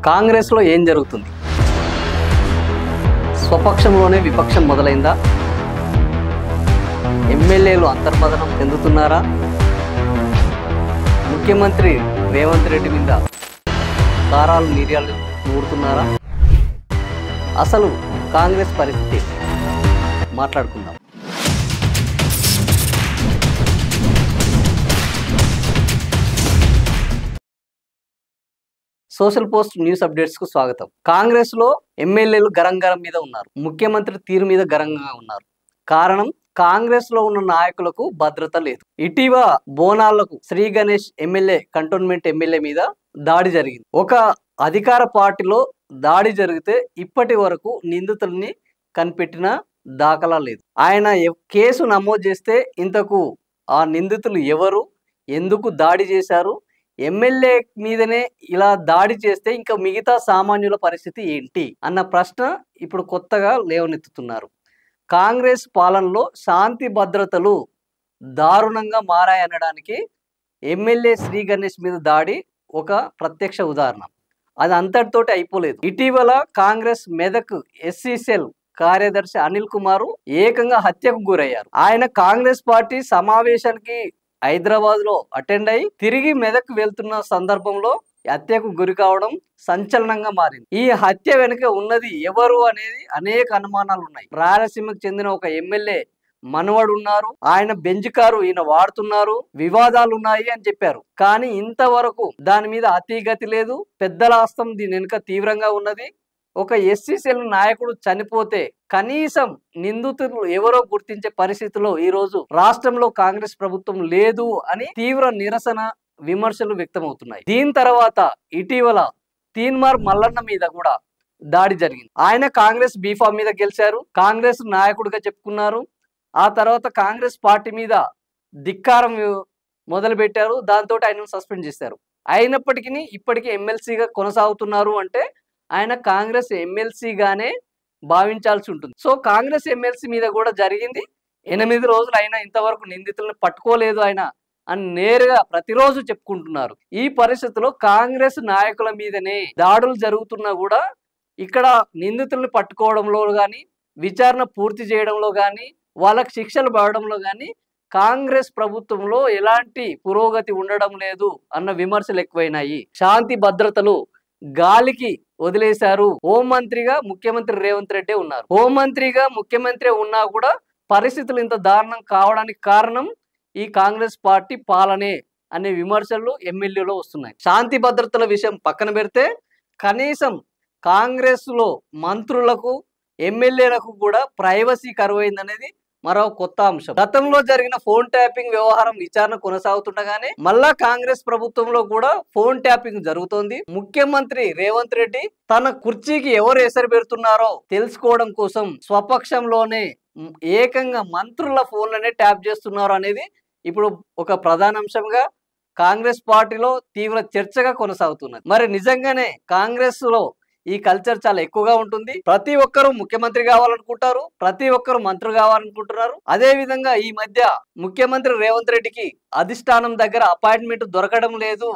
కాంగ్రెస్లో ఏం జరుగుతుంది? స్వపక్షంలోనే విపక్షం మొదలైందా? ఎమ్మెల్యేలు అంతర్మదనం చెందుతున్నారా? ముఖ్యమంత్రి రేవంత్ రెడ్డి మీద కారాలు మిరియాలు నూరుతున్నారా? అసలు కాంగ్రెస్ పరిస్థితి మాట్లాడుకుందాం. సోషల్ పోస్ట్ న్యూస్ అప్డేట్స్ కు స్వాగతం. కాంగ్రెస్ లో ఎమ్మెల్యేలు గరం మీద ఉన్నారు, ముఖ్యమంత్రి తీరు మీద గరంగా ఉన్నారు. కారణం, కాంగ్రెస్ లో ఉన్న నాయకులకు భద్రత లేదు. ఇటీవ బోనాలకు Sri Ganesh MLA, cantonment MLA మీద దాడి జరిగింది. ఒక అధికార పార్టీలో దాడి జరిగితే ఇప్పటి వరకు నిందితుల్ని కనిపెట్టిన దాఖలా లేదు. ఆయన కేసు నమోదు చేస్తే ఇంతకు ఆ నిందితులు ఎవరు, ఎందుకు దాడి చేశారు, ఎమ్మెల్యే మీదనే ఇలా దాడి చేస్తే ఇంకా మిగతా సామాన్యుల పరిస్థితి ఏంటి అన్న ప్రశ్న ఇప్పుడు కొత్తగా లేవనెత్తుతున్నారు. కాంగ్రెస్ పాలనలో శాంతి భద్రతలు దారుణంగా మారాయనడానికి ఎమ్మెల్యే శ్రీ గణేష్ మీద దాడి ఒక ప్రత్యక్ష ఉదాహరణ. అది అంతటితోటి అయిపోలేదు. ఇటీవల కాంగ్రెస్ మెదక్ ఎస్సీ సెల్ కార్యదర్శి అనిల్ కుమార్ ఏకంగా హత్యకు గురయ్యారు. ఆయన కాంగ్రెస్ పార్టీ సమావేశానికి హైదరాబాద్ లో అటెండ్ అయి తిరిగి మెదక్ వెళ్తున్న సందర్భంలో హత్యకు గురి కావడం సంచలనంగా మారింది. ఈ హత్య వెనుక ఉన్నది ఎవరు అనేది అనేక అనుమానాలు ఉన్నాయి. రాయలసీమకు చెందిన ఒక ఎమ్మెల్యే మనవడు ఉన్నారు, ఆయన బెంజ్ కారు ఈయన వాడుతున్నారు, వివాదాలు ఉన్నాయి అని చెప్పారు. కానీ ఇంతవరకు దాని మీద అతిగతి లేదు. పెద్దల హస్తం దీని వెనుక తీవ్రంగా ఉన్నది. ఒక ఎస్సీసీఎల్ నాయకుడు చనిపోతే కనీసం నిందితులు ఎవరో గుర్తించే పరిస్థితిలో ఈ రోజు రాష్ట్రంలో కాంగ్రెస్ ప్రభుత్వం లేదు అని తీవ్ర నిరసన విమర్శలు వ్యక్తమవుతున్నాయి. దీని తర్వాత ఇటీవల తీన్మార్ మల్లన్న మీద కూడా దాడి జరిగింది. ఆయన కాంగ్రెస్ బీఫామ్ మీద గెలిచారు, కాంగ్రెస్ నాయకుడిగా చెప్పుకున్నారు. ఆ తర్వాత కాంగ్రెస్ పార్టీ మీద ధిక్కారం మొదలు పెట్టారు. దాంతో ఆయనను సస్పెండ్ చేశారు. అయినప్పటికీ ఇప్పటికీ ఎమ్మెల్సీగా కొనసాగుతున్నారు అంటే ఆయన కాంగ్రెస్ ఎమ్మెల్సీగానే భావించాల్సి ఉంటుంది. సో కాంగ్రెస్ ఎమ్మెల్సీ మీద కూడా జరిగింది. 8 రోజులు అయినా ఇంతవరకు నిందితులను పట్టుకోలేదు ఆయన అని నేరుగా ప్రతిరోజు చెప్పుకుంటున్నారు. ఈ పరిస్థితిలో కాంగ్రెస్ నాయకుల మీదనే దాడులు జరుగుతున్నా కూడా ఇక్కడ నిందితులను పట్టుకోవడంలో కానీ, విచారణ పూర్తి చేయడంలో కానీ, వాళ్ళకి శిక్షలు పడడంలో కానీ కాంగ్రెస్ ప్రభుత్వంలో ఎలాంటి పురోగతి ఉండడం లేదు అన్న విమర్శలు ఎక్కువైనాయి. శాంతి భద్రతలు గాలికి వదిలేశారు. హోంమంత్రిగా ముఖ్యమంత్రి రేవంత్ రెడ్డి ఉన్నారు. హోంమంత్రిగా ముఖ్యమంత్రి ఉన్నా కూడా పరిస్థితులు ఇంత దారుణం కావడానికి కారణం ఈ కాంగ్రెస్ పార్టీ పాలనే అనే విమర్శలు ఎమ్మెల్యేలో వస్తున్నాయి. శాంతి భద్రతల విషయం పక్కన పెడితే కనీసం కాంగ్రెస్ లో మంత్రులకు, ఎమ్మెల్యేలకు కూడా ప్రైవసీ కరువైందనేది మరో కొత్త అంశం. గతంలో జరిగిన ఫోన్ ట్యాపింగ్ వ్యవహారం విచారణ కొనసాగుతుండగానే మళ్ళా కాంగ్రెస్ ప్రభుత్వంలో కూడా ఫోన్ ట్యాపింగ్ జరుగుతోంది. ముఖ్యమంత్రి రేవంత్ రెడ్డి తన కుర్చీకి ఎవరు ఎసరు పెడుతున్నారో తెలుసుకోవడం కోసం స్వపక్షంలోనే ఏకంగా మంత్రుల ఫోన్లనే ట్యాప్ చేస్తున్నారు అనేది ఇప్పుడు ఒక ప్రధాన అంశంగా కాంగ్రెస్ పార్టీలో తీవ్ర చర్చగా కొనసాగుతున్నది. మరి నిజంగానే కాంగ్రెస్ లో ఈ కల్చర్ చాలా ఎక్కువగా ఉంటుంది. ప్రతి ఒక్కరూ ముఖ్యమంత్రి కావాలనుకుంటారు, ప్రతి ఒక్కరు మంత్రి కావాలనుకుంటున్నారు. అదే విధంగా ఈ మధ్య ముఖ్యమంత్రి రేవంత్ రెడ్డికి అధిష్టానం దగ్గర అపాయింట్మెంట్ దొరకడం లేదు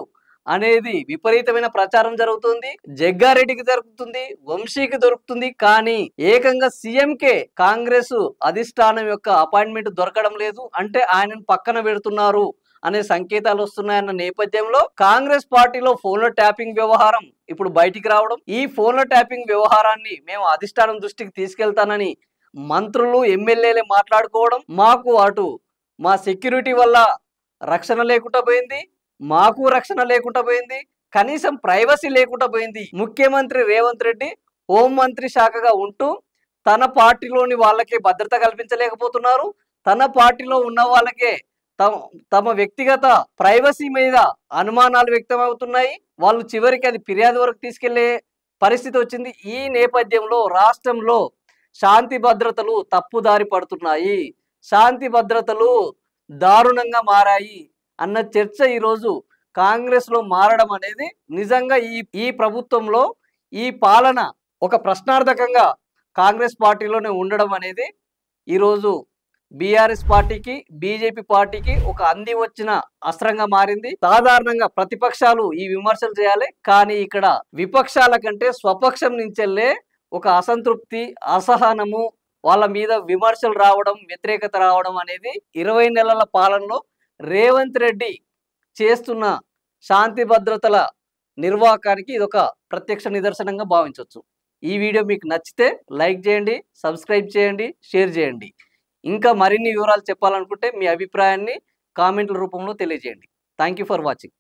అనేది విపరీతమైన ప్రచారం జరుగుతుంది. జగ్గారెడ్డికి దొరుకుతుంది, వంశీకి దొరుకుతుంది, కానీ ఏకంగా సీఎంకే కాంగ్రెస్ అధిష్టానం యొక్క అపాయింట్మెంట్ దొరకడం లేదు అంటే ఆయనను పక్కన పెడుతున్నారు అనే సంకేతాలు వస్తున్నాయన్న నేపథ్యంలో కాంగ్రెస్ పార్టీలో ఫోన్ల ట్యాపింగ్ వ్యవహారం ఇప్పుడు బయటికి రావడం, ఈ ఫోన్ల ట్యాపింగ్ వ్యవహారాన్ని మేము అధిష్టానం దృష్టికి తీసుకెళ్తానని మంత్రులు, ఎమ్మెల్యేలే మాట్లాడుకోవడం, మాకు అటు మా సెక్యూరిటీ వల్ల రక్షణ లేకుండా పోయింది, మాకు రక్షణ లేకుండా పోయింది, కనీసం ప్రైవసీ లేకుండా పోయింది. ముఖ్యమంత్రి రేవంత్ రెడ్డి హోంమంత్రి శాఖగా ఉంటూ తన పార్టీలోని వాళ్ళకే భద్రత కల్పించలేకపోతున్నారు, తన పార్టీలో ఉన్న వాళ్ళకే తమ వ్యక్తిగత ప్రైవసీ మీద అనుమానాలు వ్యక్తం అవుతున్నాయి. వాళ్ళు చివరికి అది ఫిర్యాదు వరకు తీసుకెళ్లే పరిస్థితి వచ్చింది. ఈ నేపథ్యంలో రాష్ట్రంలో శాంతి భద్రతలు తప్పుదారి పడుతున్నాయి, శాంతి భద్రతలు దారుణంగా మారాయి అన్న చర్చ ఈరోజు కాంగ్రెస్ లో మారడం అనేది నిజంగా ఈ ప్రభుత్వంలో ఈ పాలన ఒక ప్రశ్నార్థకంగా కాంగ్రెస్ పార్టీలోనే ఉండడం అనేది ఈరోజు బీఆర్ఎస్ పార్టీకి బీజేపీ పార్టీకి ఒక అంది వచ్చిన అస్త్రంగా మారింది. సాధారణంగా ప్రతిపక్షాలు ఈ విమర్శలు చేయాలి, కానీ ఇక్కడ విపక్షాల కంటే స్వపక్షం నుంచెల్లే ఒక అసంతృప్తి, అసహనము, వాళ్ళ మీద విమర్శలు రావడం, వ్యతిరేకత రావడం అనేది 20 నెలల పాలనలో రేవంత్ రెడ్డి చేస్తున్న శాంతి భద్రతల నిర్వాహకానికి ఇది ఒక ప్రత్యక్ష నిదర్శనంగా భావించవచ్చు. ఈ వీడియో మీకు నచ్చితే లైక్ చేయండి, సబ్స్క్రైబ్ చేయండి, షేర్ చేయండి. ఇంకా మరిన్ని వివరాలు చెప్పాలనుకుంటే మీ అభిప్రాయాన్ని కామెంట్ల రూపంలో తెలియజేయండి. Thank you for watching.